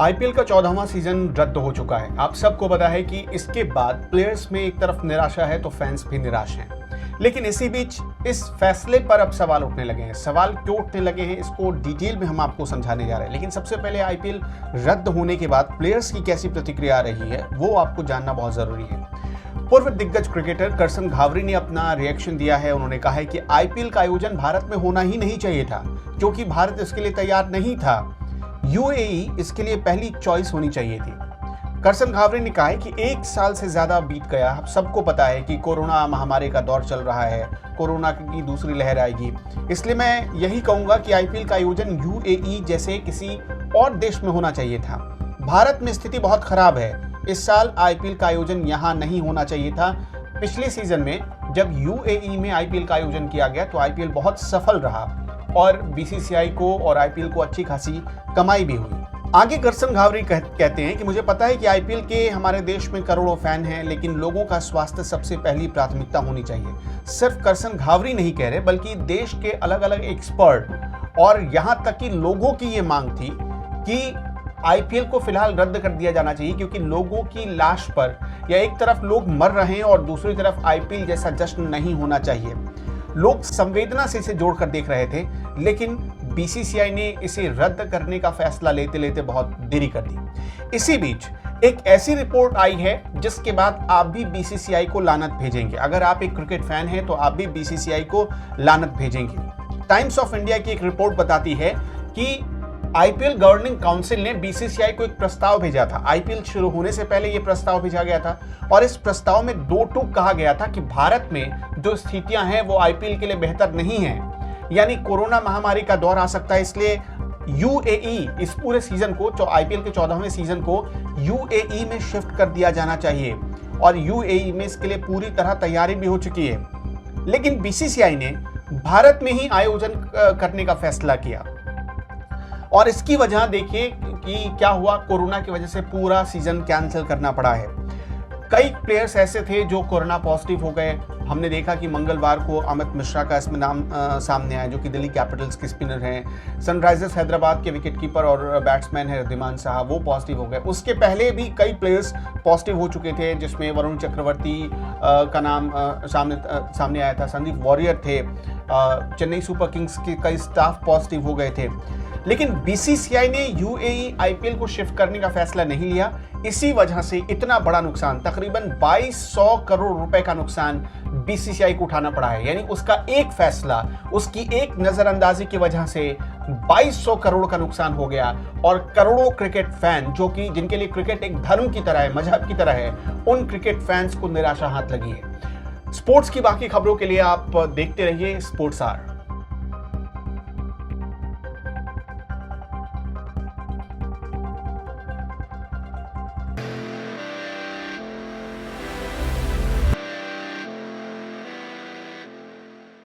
IPL का 14वां season रद्द हो चुका है। आप सबको पता है कि इसके बाद प्लेयर्स में एक तरफ निराशा है तो फैंस भी निराश हैं। लेकिन इसी बीच इस फैसले पर अब सवाल उठने लगे हैं। सवाल क्यों उठने लगे हैं इसको डिटेल में हम आपको समझाने जा रहे हैं। लेकिन सबसे पहले आईपीएल रद्द होने के बाद प्लेयर्स की कैसी प्रतिक्रिया आ रही है वो आपको जानना बहुत जरूरी है। पूर्व दिग्गज क्रिकेटर करसन घावरी ने अपना रिएक्शन दिया है। उन्होंने कहा है कि आईपीएल का आयोजन भारत में होना ही नहीं चाहिए था, क्योंकि भारत इसके लिए तैयार नहीं था। यूएई इसके लिए पहली चॉइस होनी चाहिए थी। करसन घावरी ने कहा है कि 1 साल से ज्यादा बीत गया। अब सबको पता है कि कोरोना महामारी का दौर चल रहा है, कोरोना की दूसरी लहर आएगी। इसलिए मैं यही कहूंगा कि आईपीएल का आयोजन यूएई जैसे किसी और देश में होना चाहिए था। भारत में स्थिति बहुत खराब है। इस साल आईपीएल का आयोजन यहाँ नहीं होना चाहिए था। पिछले सीजन में जब यूएई में आईपीएल का आयोजन किया गया तो आईपीएल बहुत सफल रहा और बीसीसीआई को और आईपीएल को अच्छी खासी कमाई भी हुई। आगे करसन घावरी कहते हैं कि मुझे पता है कि आईपीएल के हमारे देश में करोड़ों फैन हैं, लेकिन लोगों का स्वास्थ्य सबसे पहली प्राथमिकता होनी चाहिए। सिर्फ करसन घावरी नहीं कह रहे, बल्कि देश के अलग अलग एक्सपर्ट और यहां तक कि लोगों की ये मांग थी कि आईपीएल को फिलहाल रद्द कर दिया जाना चाहिए, क्योंकि लोगों की लाश पर या एक तरफ लोग मर रहे हैं और दूसरी तरफ आईपीएल जैसा जश्न नहीं होना चाहिए। लोग संवेदना से इसे जोड़कर देख रहे थे, लेकिन बीसीसीआई ने इसे रद्द करने का फैसला लेते लेते बहुत देरी कर दी। इसी बीच एक ऐसी रिपोर्ट आई है जिसके बाद आप भी बीसीसीआई को लानत भेजेंगे। अगर आप एक क्रिकेट फैन हैं तो आप भी बीसीसीआई को लानत भेजेंगे। टाइम्स ऑफ इंडिया की एक रिपोर्ट बताती है कि आईपीएल गवर्निंग काउंसिल ने बीसीसीआई को एक प्रस्ताव भेजा था। आईपीएल शुरू होने से पहले यह प्रस्ताव भेजा गया था और इस प्रस्ताव में 2 टूक कहा गया था कि भारत में जो स्थितियां हैं वो आईपीएल के लिए बेहतर नहीं है, यानी कोरोना महामारी का दौर आ सकता है। इसलिए यूएई इस पूरे सीजन को, जो आईपीएल के 14वें सीजन को यूएई में शिफ्ट कर दिया जाना चाहिए और यूएई में इसके लिए पूरी तरह तैयारी भी हो चुकी है। लेकिन बीसीसीआई ने भारत में ही आयोजन करने का फैसला किया और इसकी वजह देखिए कि क्या हुआ। कोरोना की वजह से पूरा सीजन कैंसिल करना पड़ा है। कई प्लेयर्स ऐसे थे जो कोरोना पॉजिटिव हो गए। हमने देखा कि मंगलवार को अमित मिश्रा का इसमें नाम सामने आया, जो कि दिल्ली कैपिटल्स के स्पिनर हैं। सनराइजर्स हैदराबाद के विकेटकीपर और बैट्समैन है रिद्धिमान साहा, वो पॉजिटिव हो गए। उसके पहले भी कई प्लेयर्स पॉजिटिव हो चुके थे, जिसमें वरुण चक्रवर्ती का नाम सामने आया था। संदीप वॉरियर थे। चेन्नई सुपर किंग्स के कई स्टाफ पॉजिटिव हो गए थे। लेकिन बीसीसीआई ने यूएई आईपीएल को शिफ्ट करने का फैसला नहीं लिया। इसी वजह से इतना बड़ा नुकसान, तकरीबन 2200 करोड़ रुपए का नुकसान बीसीसीआई को उठाना पड़ा है। यानी उसका एक फैसला, उसकी एक नजरअंदाजी की वजह से 2200 करोड़ का नुकसान हो गया और करोड़ों क्रिकेट फैन, जो कि जिनके लिए क्रिकेट एक धर्म की तरह है, मजहब की तरह है, उन क्रिकेट फैंस को निराशा हाथ लगी है। स्पोर्ट्स की बाकी खबरों के लिए आप देखते रहिए स्पोर्ट्स आर।